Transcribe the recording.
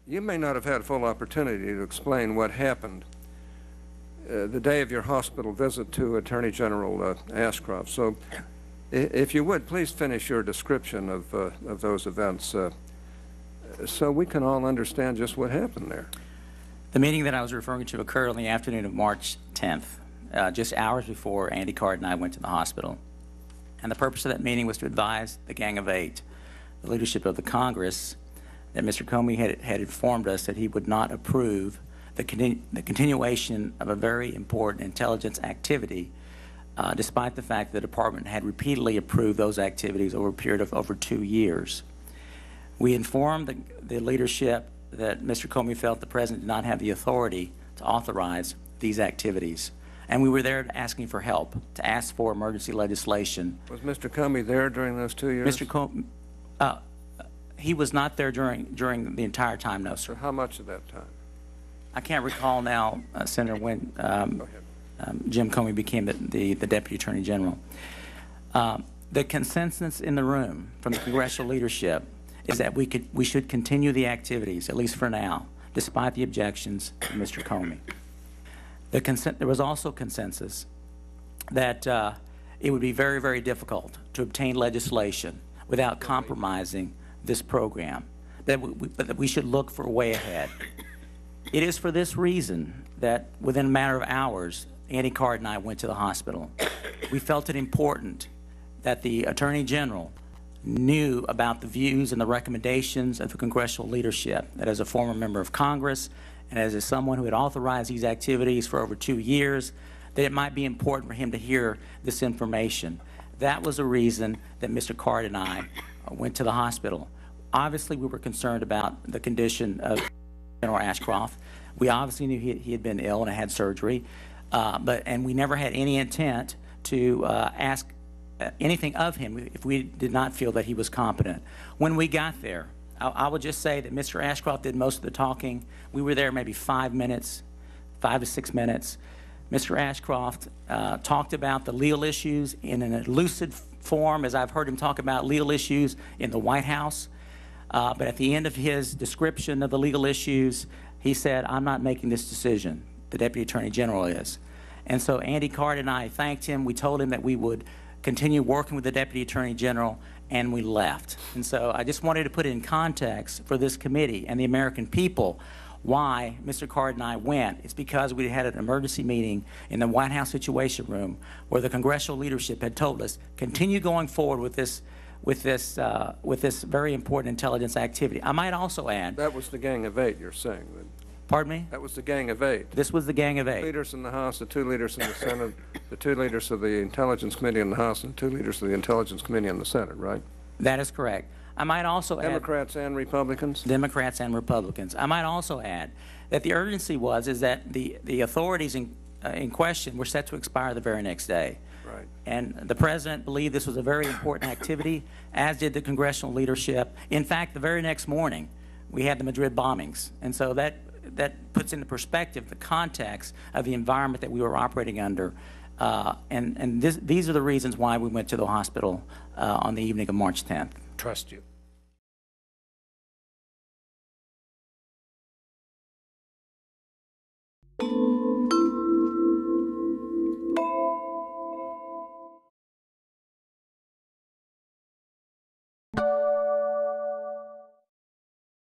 you may not have had full opportunity to explain what happened the day of your hospital visit to Attorney General Ashcroft. So if you would, please finish your description of those events so we can all understand just what happened there. The meeting that I was referring to occurred on the afternoon of March 10th, just hours before Andy Card and I went to the hospital. And the purpose of that meeting was to advise the Gang of Eight, the leadership of the Congress, that Mr. Comey had informed us that he would not approve the continuation of a very important intelligence activity, despite the fact that the department had repeatedly approved those activities over a period of over 2 years. We informed the leadership that Mr. Comey felt the President did not have the authority to authorize these activities. And we were there asking for help, to ask for emergency legislation. Was Mr. Comey there during those 2 years? Mr. Comey, he was not there during the entire time, no, sir. For how much of that time? I can't recall now, Senator, when Jim Comey became the Deputy Attorney General. The consensus in the room from the congressional leadership is that we should continue the activities, at least for now, despite the objections of Mr. Comey. There was also consensus that it would be very, very difficult to obtain legislation without compromising this program, but that we should look for a way ahead. It is for this reason that within a matter of hours, Andy Card and I went to the hospital. We felt it important that the Attorney General knew about the views and the recommendations of the congressional leadership, that as a former member of Congress and as someone who had authorized these activities for over 2 years, that it might be important for him to hear this information. That was the reason that Mr. Card and I went to the hospital. Obviously, we were concerned about the condition of General Ashcroft. We obviously knew he had been ill and had surgery, and we never had any intent to ask anything of him if we did not feel that he was competent. When we got there, I would just say that Mr. Ashcroft did most of the talking. We were there maybe 5 minutes, 5 to 6 minutes. Mr. Ashcroft talked about the legal issues in an elusive form, as I've heard him talk about legal issues in the White House. But at the end of his description of the legal issues, he said, "I'm not making this decision. The Deputy Attorney General is." And so Andy Card and I thanked him. We told him that we would continue working with the Deputy Attorney General, and we left. And so I just wanted to put it in context for this committee and the American people why Mr. Card and I went. It's because we had an emergency meeting in the White House Situation Room where the congressional leadership had told us, continue going forward with this very important intelligence activity. I might also add... That was the Gang of Eight, you're saying? Pardon me? That was the Gang of Eight. This was the Gang of Eight. The leaders in the House, the 2 leaders in the Senate, the 2 leaders of the Intelligence Committee in the House, and 2 leaders of the Intelligence Committee in the Senate, right? That is correct. I might also add... Democrats and Republicans? Democrats and Republicans. I might also add that the urgency is that the authorities in question were set to expire the very next day. Right. And the President believed this was a very important activity, as did the congressional leadership. In fact, the very next morning, we had the Madrid bombings. And so that puts into perspective the context of the environment that we were operating under. These are the reasons why we went to the hospital on the evening of March 10th. Trust you.